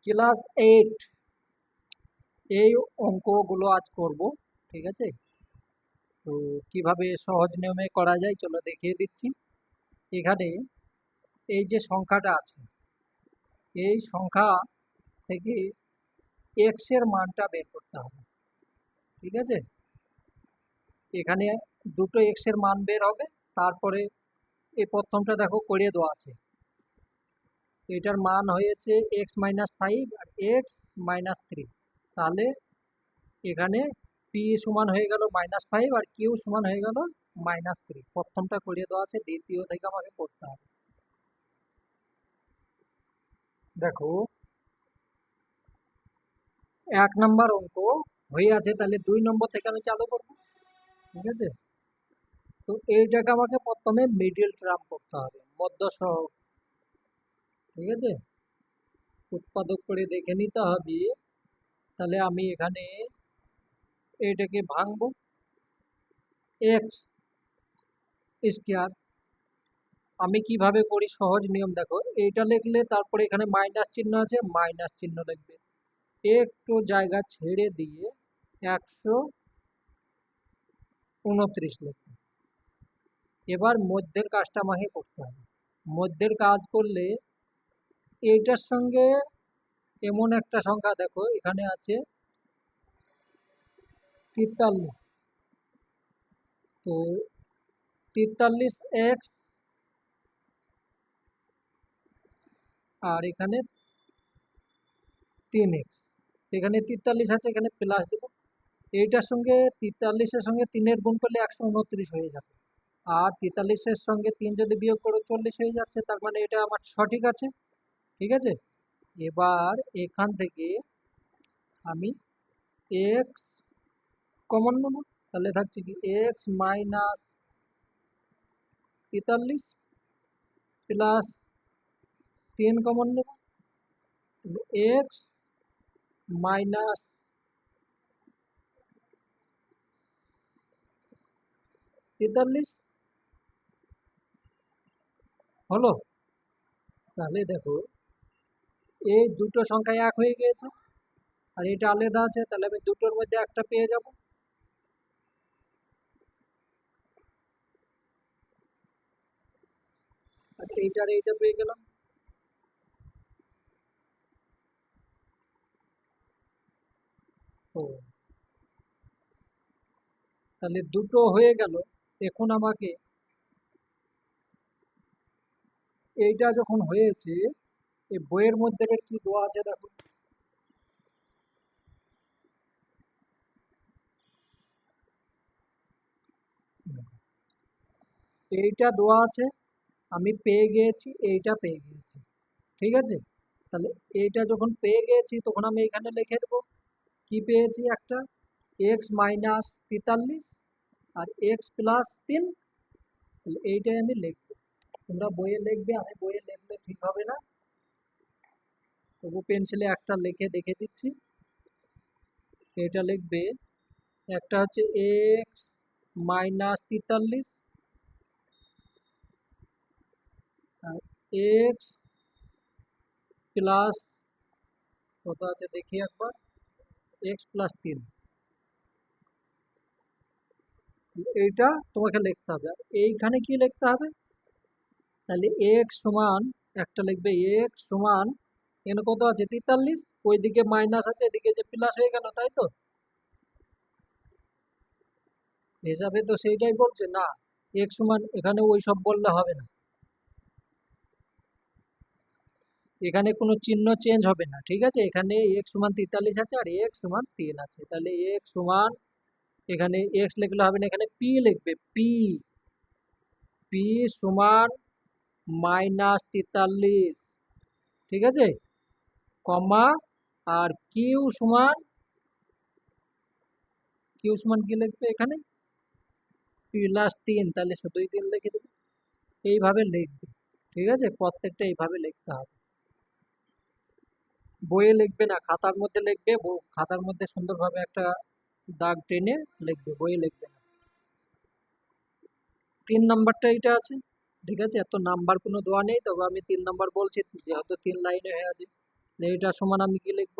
Class 8 এই অঙ্কগুলো আজ করব। ঠিক আছে, তো কিভাবে সহজ নিয়মে করা যায় চলো দেখিয়ে দিচ্ছি। এখানে এই যে সংখ্যাটা আছে, এই সংখ্যা থেকে এক্স এর মানটা বের করতে হবে। ঠিক আছে, এখানে দুটো এক্স এর মান বের হবে। তারপরে এই প্রথমটা দেখো করিয়ে দেওয়া আছে, এটার মান হয়েছে x-5 আর x-3। তাহলে এখানে পি সমান হয়ে গেল -5 আর কিউ সমান হয়ে গেল -3। প্রথমটা করিয়ে দেওয়া আছে, দ্বিতীয় থেকে আমাকে করতে হবে। দেখো 1 নম্বর অঙ্ক হয়ে আছে, তাহলে 2 নম্বর থেকে আমি চালু করবো। ঠিক আছে, তো এইটাকে আমাকে প্রথমে মিডিল টার্ম করতে হবে, মধ্য সহগ। ঠিক আছে, উৎপাদক করে দেখে নিতে হবে। তাহলে আমি এখানে এইটাকে ভাঙবো, এক্স স্কোয়ার। আমি কিভাবে করি সহজ নিয়ম দেখো, এইটা লিখলে তারপরে এখানে মাইনাস চিহ্ন আছে, মাইনাস চিহ্ন লিখবে, একটু জায়গা ছেড়ে দিয়ে 129 লিখবে। এবার মধ্যের কাজটা আমাকে করতে হবে। মধ্যের কাজ করলে এইটার সঙ্গে এমন একটা সংখ্যা দেখো এখানে আছে 43, তো 43x আর এখানে 3x। এখানে 43 আছে, এখানে প্লাস দেবো। এইটার সঙ্গে 43-এর সঙ্গে 3-এর গুণ করলে 129 হয়ে যাবে। আর 43-এর সঙ্গে 3 যদি বিয়োগ করো 40 হয়ে যাচ্ছে, তার মানে এটা আমার সঠিক আছে। ঠিক আছে, এবার এখান থেকে আমি এক্স কমন নেব, তাহলে থাকছে কি x-43 প্লাস 3 কমন নেব, এক্স মাইনাস 43 হলো। তাহলে দেখো এই দুটো সংখ্যা এক হয়ে গিয়েছে, আর এটা আলাদা আছে, তাহলে আমি দুটোর মধ্যে একটা পেয়ে যাব। আচ্ছা, এইটার এইটা পেয়ে গেলাম। ও, তাহলে দুটো হয়ে গেল। এখন আমাকে এইটা যখন হয়েছে, এই বইয়ের মধ্যে এবার কি দেওয়া আছে দেখো, এইটা দেওয়া আছে, আমি পেয়ে গিয়েছি, এইটা পেয়ে গিয়েছি। ঠিক আছে, তাহলে এইটা যখন পেয়ে গিয়েছি তখন আমি এখানে লিখে দেবো কি পেয়েছি, একটা x-43 আর x+3। তাহলে এইটাই আমি লিখবো। তোমরা বইয়ে লিখবে, আমি বইয়ে লিখলে ঠিক হবে না, তবু পেন্সিলে একটা লিখে দেখে দিচ্ছি। এটা লিখবে, একটা হচ্ছে x-43 আর এক্স প্লাস কত আছে দেখি একবার, x+3। এইটা তোমাকে লিখতে হবে, আর এইখানে কি লিখতে হবে, তাহলে এক্স সমান, একটা লিখবে এক্স সমান, এখানে কত আছে 43, ওইদিকে মাইনাস আছে, এদিকে যে প্লাস হয়ে গেল, তাই তো হিসাবে তো সেইটাই বলছে না। এক্স সমান এখানে ওই সব বললে হবে না, এখানে কোনো চিহ্ন চেঞ্জ হবে না। ঠিক আছে, এখানে এক্স সমান 43 আছে আর এক্স সমান 3 আছে, তাহলে এক্স সমান, এখানে এক্স লিখলে হবে না, এখানে পি লিখবে, পি পি সমান -43। ঠিক আছে, কমা, আর কিউ সমান কি লিখবে এখানে +3, তাহলে শুধুই 3 লিখে দেবে। এইভাবে লিখবে। ঠিক আছে, প্রত্যেকটা এইভাবে লিখতে হবে, বইয়ে লিখবে না, খাতার মধ্যে লিখবে। খাতার মধ্যে সুন্দরভাবে একটা দাগ টেনে লিখবে, বইয়ে লিখবে না। 3 নাম্বারটা এটা আছে। ঠিক আছে, এত নাম্বার কোনো দেওয়া নেই, তবে আমি 3 নাম্বার বলছি যেহেতু 3 লাইনে হয়ে আছে। এইটা সমান আমি কি লিখব?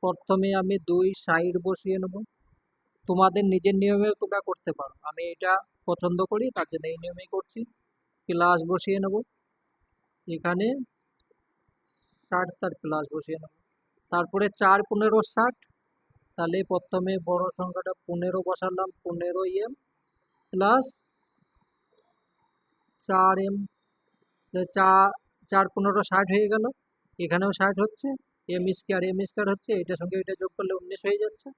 প্রথমে আমি 2 সাইড বসিয়ে নেব। তোমাদের নিজের নিয়মেও তোমরা করতে পারো, আমি এটা পছন্দ করি তার জন্য এই নিয়মেই করছি। প্লাস বসিয়ে নেব, এখানে 60 তার প্লাস বসিয়ে নেব। তারপরে 4 15 60, তাহলে প্রথমে বড় সংখ্যাটা 15 বসালাম, 15 এম প্লাস 4 এম, 4 15 60 হয়ে গেল। এখানেও 60 হচ্ছে, এম স্কোয়ার হচ্ছে, এটার সঙ্গে এটা যোগ করলে 19 হয়ে যাচ্ছে।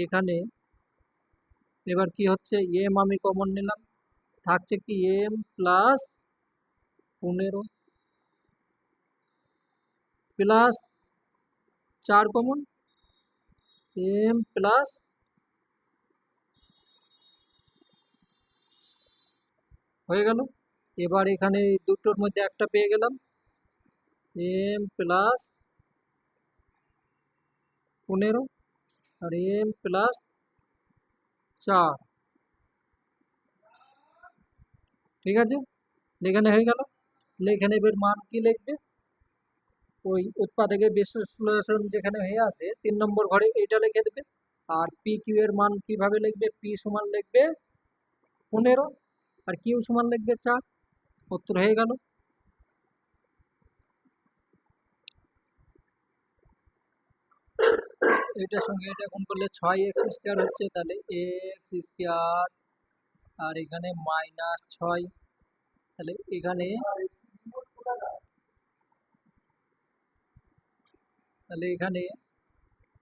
এখানে এবার কি হচ্ছে, এম আমি কমন নিলাম, থাকছে কি M plus 15 plus 4 common, M plus হয়ে গেল। এবার এখানে এই দুটোর মধ্যে একটা পেয়ে গেলাম, এম প্লাস 15 আর এম প্লাস 4, ঠিক আছে, লেখানো হয়ে গেল। এখানে এবার মান কি লিখবে, ওই উৎপাদকের বিশ্লেষণ যেখানে হয়ে আছে 3 নম্বর ঘরে এইটা লিখে দেবে। আর পি কিউ এর মান কিভাবে লিখবে, পি সমান লিখবে 15 আর কিউ সমান লিখবে 4, উত্তর হয়ে গেল। এটার সঙ্গে এটা গুণ করলে 6x² হচ্ছে, তাহলে x², আর এখানে -6, তাহলে এখানে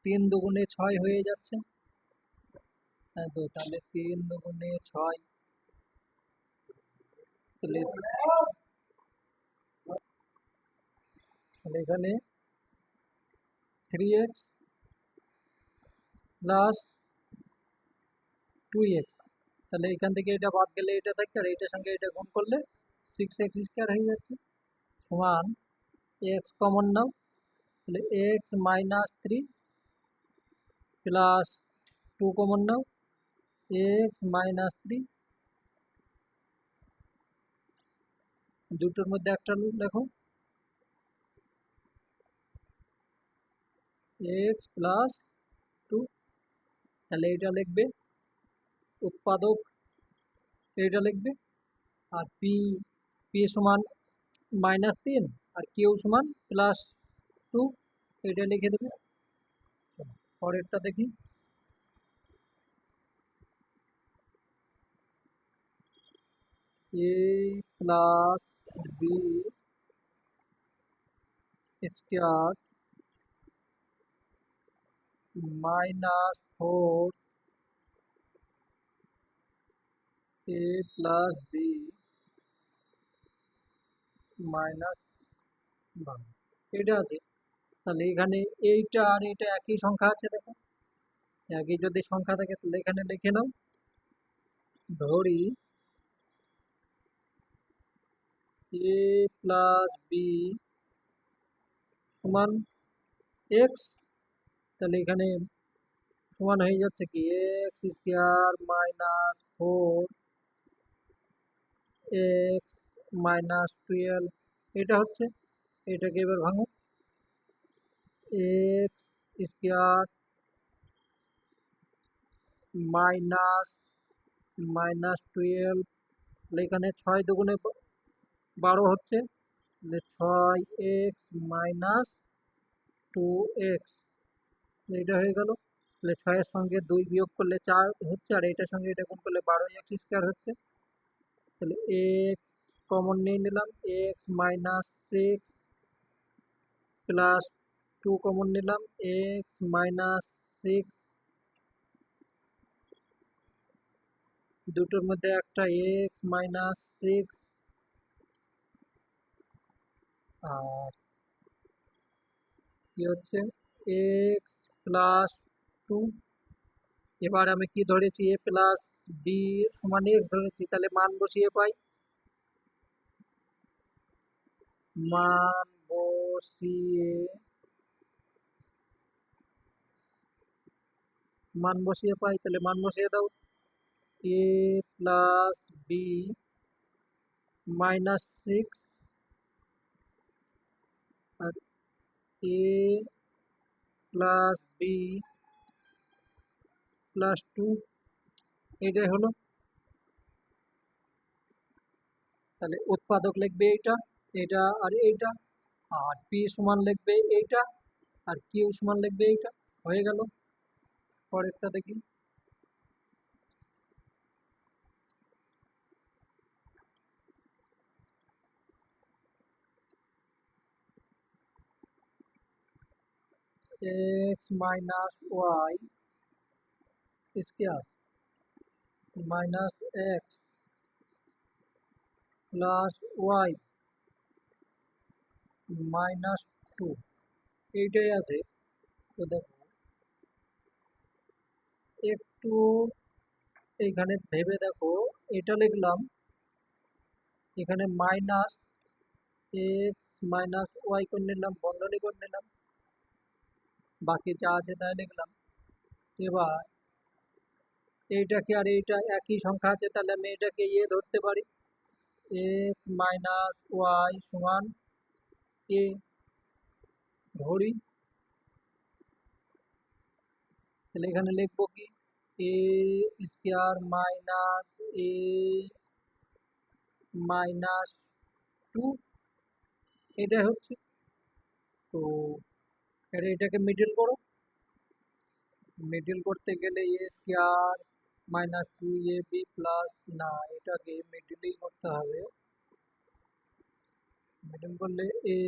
3 দুগুণে 6 হয়ে যাচ্ছে, তো তাহলে 3 দুগুণে 6, তাহলে এখানে 3x প্লাস 2x, তাহলে এখান থেকে এটা বাদ গেলে এটা থাকছে, আর এটার সঙ্গে এটা গুণ করলে 6x² হয়ে যাচ্ছে, সমান x কমন নাও, তাহলে x-3 প্লাস 2 কমন নাও, x-3, দুটোর মধ্যে একটা লেখো, x প্লাস 2, তাহলে এটা লিখবে উৎপাদক, এটা লিখবে। আর পি পি সমান -3 আর কিউ সমান +2, এটা লিখে দেবে। পরেরটা দেখি, এ প্লাস বি স্কোয়ার -4 এ প্লাস বি -12, এটা আছে। তাহলে এখানে এইটা আর এটা একই সংখ্যা আছে, দেখো একই যদি সংখ্যা থাকে তাহলে এখানে লিখে নাও, ধরি এ প্লাস বি সমান এক্স, তাহলে এখানে সমান হয়ে যাচ্ছে কি x² -4 x -12, এটা হচ্ছে, এটাকে এবার ভাঙো, x² মাইনাস -12, এখানে 6 দুগুণে 12 হচ্ছে, 6x - 2x, এটা হয়ে গেল। তাহলে 6-এর সঙ্গে 2 বিয়োগ করলে 4 হচ্ছে, আর এটার সঙ্গে এটা গুণ করলে 12x² হচ্ছে, তাহলে x কমন নিয়ে নিলাম, x-6 প্লাস 2 কমন নিলাম, x-6, দুটোর মধ্যে একটা x-6, আর কি হচ্ছে x প্লাস 2। এবার আমি কি ধরেছি, এ প্লাস বি সমান x ধরেছি, তাহলে মান বসিয়ে পাই, মান বসিয়ে পাই, তাহলে মান বসিয়ে দাও, এ প্লাস বি -6 আর এ প্লাস বি প্লাস 2, এটাই হলো। তাহলে উৎপাদক লিখবে এইটা, এটা আর এইটা, আর পি সমান লিখবে এইটা, আর কিউ সমান লিখবে এইটা। হয়ে গেল। পরেরটা দেখি। X minus y square minus x plus y minus 2, এইটাই আছে। তো দেখো একটু এইখানে ভেবে দেখো, এটা লিখলাম, এখানে মাইনাস এক্স মাইনাস ওয়াই করে নিলাম, বন্ধনী করে নিলাম, বাকি যা আছে তাই লিখলাম। এবার এইটাকে আর এইটা একই সংখ্যা আছে, তাহলে আমি এটাকে ধরতে পারি, এক্স মাইনাস ওয়াই সমান এ ধরি। তাহলে এখানে লিখবো কি, এ স্কোয়ার মাইনাস এ মাইনাস 2, এটাই হচ্ছে। তো এটাকে মিডল করো, মিডল করতে গেলে এ স্কোয়ার মাইনাস 2ab প্লাস, না এটাকে মিডলই করতে হবে। মিডল করলে এ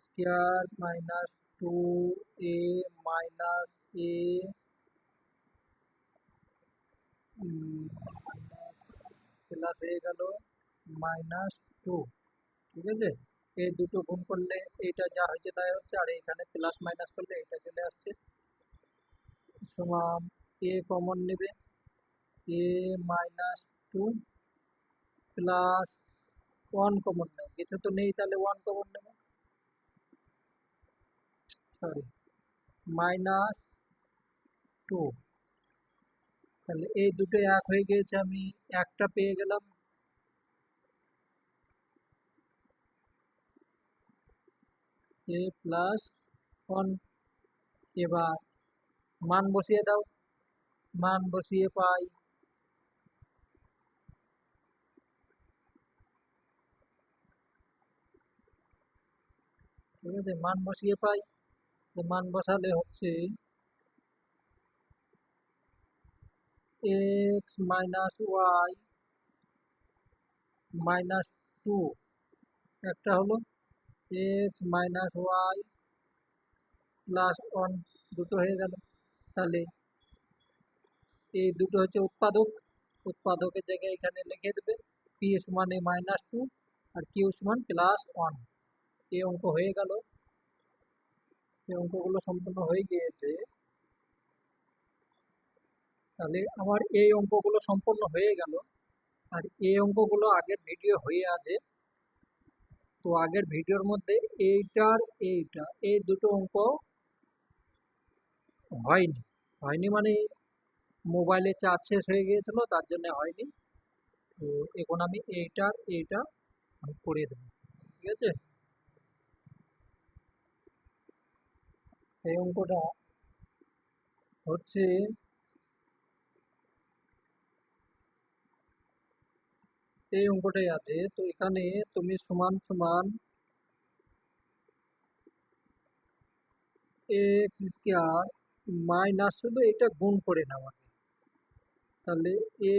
স্কোয়ার মাইনাস 2a মাইনাস এ প্লাস হয়ে গেল মাইনাস 2, ঠিক আছে। এই দুটো গুণ করলে এইটা যা হয়েছে তাই হচ্ছে, আর এখানে প্লাস মাইনাস করলে এটা চলে আসছে। সমান এ কমন নেবে, এ মাইনাস 2 প্লাস 1 কমন নেবে, কিছু তো নেই, তাহলে 1 কমন নেবে, সরি মাইনাস 2। তাহলে এই দুটো এক হয়ে গিয়েছে, আমি একটা পেয়ে গেলাম। এ প্লাস 1। এবার মান বসিয়ে দাও, মান বসিয়ে পাই ঠিক আছে, মান বসিয়ে পাই। মান বসালে হচ্ছে এক্স মাইনাস ওয়াই মাইনাস 2, একটা হলো এক্স মাইনাস ওয়াই প্লাস 1, দুটো হয়ে গেল। তাহলে এই দুটো হচ্ছে উৎপাদক, উৎপাদকের জায়গায় এখানে লিখে দেবে পি সমান এ মাইনাস 2 আর কিউ সমান প্লাস 1। এই অঙ্ক হয়ে গেল। এই অঙ্কগুলো সম্পূর্ণ হয়ে গিয়েছে। তাহলে আমার এই অঙ্কগুলো সম্পূর্ণ হয়ে গেল, আর এই অঙ্কগুলো আগের ভিডিও হয়ে আছে। তো আগের ভিডিওর মধ্যে এইটার এইটা এই দুটো অঙ্ক হয়নি, হয়নি মানে মোবাইলে চার্জ শেষ হয়ে গিয়েছিল, তার জন্য হয়নি। তো এখন আমি এইটার এইটা আমি করে দেবো, ঠিক আছে। এই অঙ্কটা হচ্ছে এই অঙ্কটাই আছে। তো এখানে তুমি সমান সমান এক্স স্কোয়ার মাইনাস, শুধু এটা গুণ করে নাও আগে। তাহলে a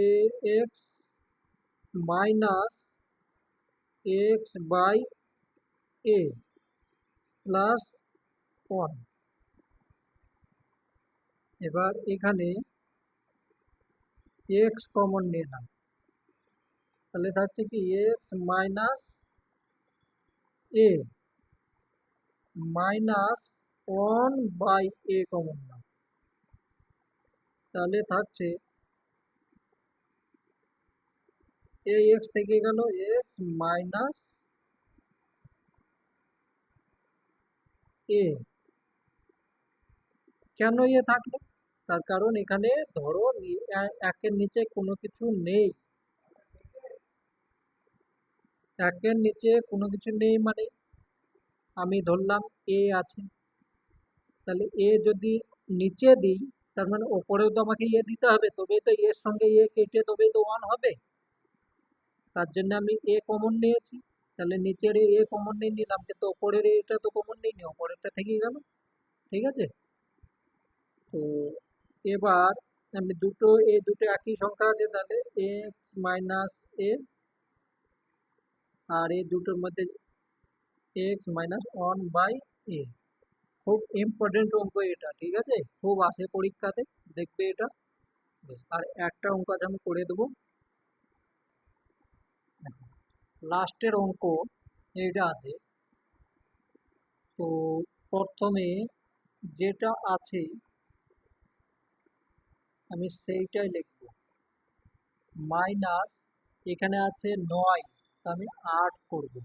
x minus x by a plus 1। এবার এখানে এক্স কমন নিয়ে নাও, তাহলে থাকছে কি x minus a minus 1 by a common নাও, তাহলে থাকছে এ এক্স থেকে গেল এক্স মাইনাস এ। কেন এ থাকলো? তার কারণ এখানে ধরো একের নিচে কোনো কিছু নেই, একের নিচে কোনো কিছু নেই মানে আমি ধরলাম এ আছে, তাহলে এ যদি নিচে দিই তার মানে ওপরেও তো আমাকে এ দিতে হবে, তবেই তো এর সঙ্গে এ কেটে তবেই তো ওয়ান হবে। তার জন্য আমি এ কমন নিয়েছি, তাহলে নিচের এ কমন নিয়ে নিলাম, কিন্তু ওপরের এটা তো কমন নিই নি, ওপরেরটা থেকে গেল। ঠিক আছে, তো এবার আমি দুটো একই সংখ্যা আছে, তাহলে এক্স মাইনাস এ, আর এই দুটোর মধ্যে এক্স মাইনাস ওয়ান বাই এ। খুব ইম্পর্টেন্ট অঙ্ক এটা, ঠিক আছে, খুব আসে পরীক্ষাতে, দেখবে এটা। বেশ, আর একটা অঙ্ক আছে আমি করে দেবো। লাস্টের অঙ্ক এইটা আছে, তো প্রথমে যেটা আছে আমি সেইটাই লিখব। মাইনাস, এখানে আছে 9, তো আমি 8 করব।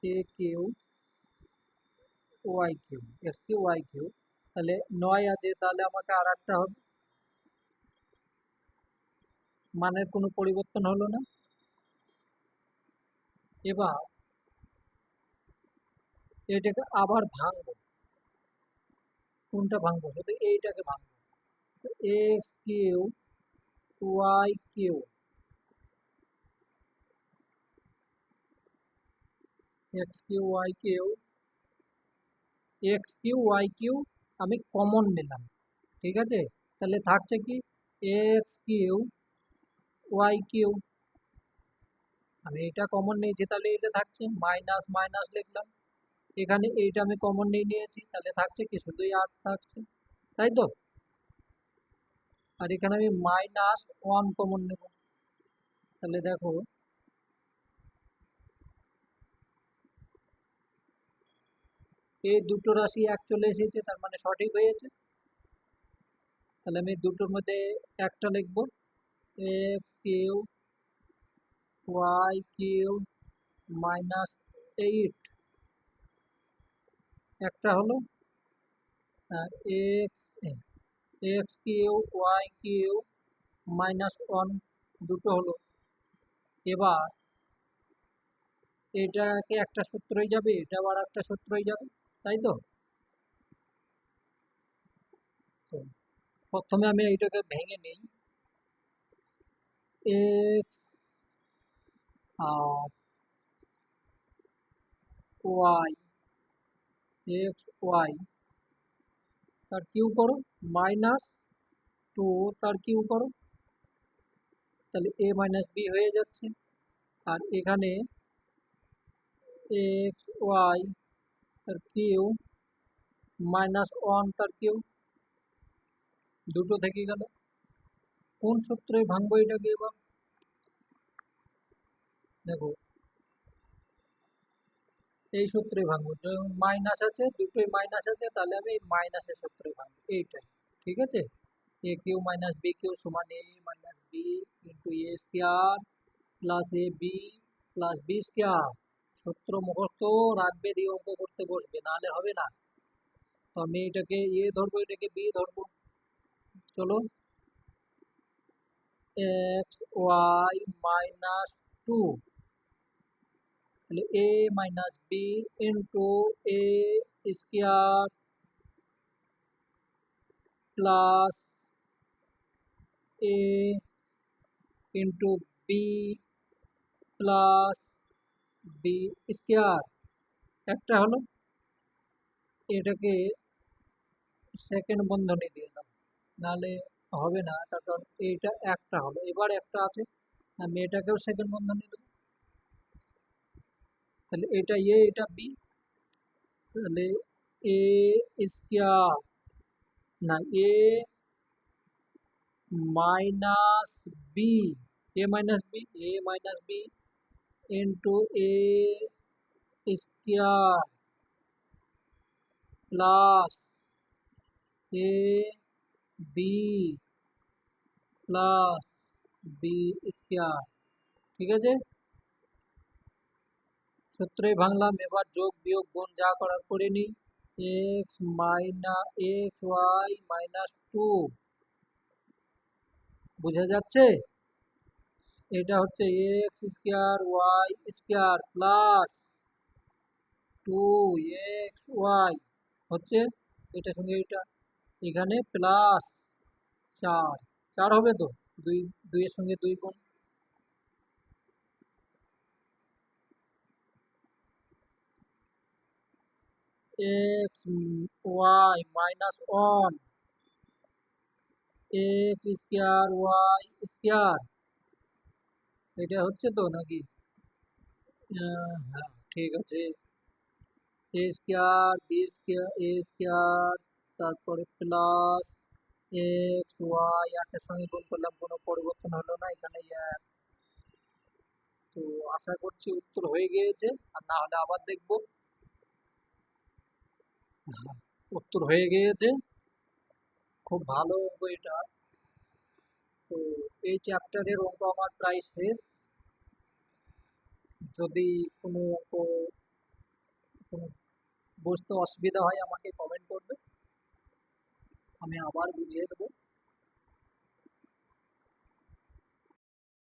A q y q, x q y q, তাহলে 9 আছে, তাহলে আমাকে আর একটা হবে। মানের কোনো পরিবর্তন হলো না। এবার এটাকে আবার ভাঙবো। কোনটা ভাঙবো? শুধু এইটাকে ভাঙবো। X q y q, x q y q, x q y q আমি কমন নিলাম। ঠিক আছে, তাহলে থাকছে কি এক্স কিউ ওয়াই কিউ, আমি এটা কমন নিয়েছি, তাহলে এটা থাকছে, মাইনাস মাইনাস লিখলাম, এখানে এইটা আমি কমন নিয়ে নিয়েছি, তাহলে থাকছে কি শুধুই আর থাকছে, তাই তো। আর এখানে আমি মাইনাস ওয়ান কমন নেব, তাহলে দেখো এই দুটো রাশি এক চলে এসেছে, তার মানে সঠিক হয়েছে। তাহলে আমি দুটোর মধ্যে একটা লিখব, x q y q minus 8, একটা হলো। আর x x q y q minus 1, দুটো হলো। এবার এটাকে একটা সূত্রই যাবে, এটা আবার একটা সূত্রই যাবে, তাই তো। তো প্রথমে আমি এইটাকে ভেঙে নিই, এক্স আর ওয়াই, এক্স ওয়াই তার কিউ করো, মাইনাস 2 তার কিউ করো, তাহলে এ মাইনাস বি হয়ে যাচ্ছে। আর এখানে এক্স ওয়াই তার কিউ মাইনাস 1 তার কিউ, দুটো থেকে গেল। কোন সূত্রে ভাঙবো এটাকে এবার? দেখো এই সূত্রে ভাঙবো, যখন মাইনাস আছে, দুটোই মাইনাস আছে, তাহলে আমি মাইনাসের সূত্রে ভাঙবো, এইটাই। ঠিক আছে, এ কিউ মাইনাস বি কিউ সমান এ minus b into a square plus A B plus b square. সূত্র মুখস্থ রাখবে, দিয়ে অঙ্ক করতে বসবে, নাহলে হবে না। তো আমি এটাকে এ ধরবো, এটাকে বি ধরবো। চলো, এক্স ওয়াই মাইনাস 2, তাহলে a minus b into a square plus a into b plus b square, একটা হলো। এটাকে সেকেন্ড বন্ধনী দিয়ে দাও, নাহলে হবে না, তার কারণ এইটা একটা হলো, এবার একটা আছে, আমি এটাকেও সেকেন্ড বন্ধনী দেবো, তাহলে এটা এ এটা বি, তাহলে এ স্কোয়ার না এ minus B, A minus B, A minus b into a square plus A B plus b square. ঠিক আছে, সূত্রই ভাঙলাম, এবার যোগ বিয়োগ গুণ যা করার করে নিই। X minus x y minus 2, বোঝা যাচ্ছে? এটা হচ্ছে x square y square plus two x y হচ্ছে এটার সঙ্গে এটা, এখানে প্লাস চার, চার হবে তো, দুই, দুইয়ের সঙ্গে দুই গুণ, x y minus one, x square y square, এটা হচ্ছে তো নাকি? হ্যাঁ, ঠিক আছে। A square B square A square, তারপরে প্লাস এক্স ওয়াই, একের সঙ্গে গুণ করলাম, কোনো পরিবর্তন হলো না এখানে এক। তো আশা করছি উত্তর হয়ে গিয়েছে, আর না হলে আবার দেখবো। হ্যাঁ, উত্তর হয়ে গিয়েছে। খুব ভালো অঙ্ক এটা। তো এই চ্যাপ্টারের অঙ্ক আমার প্রায় শেষ। যদি কোনো অঙ্ক, কোনো বুঝতে অসুবিধা হয় আমাকে কমেন্ট করবে, আমি আবার বুঝিয়ে দেবো।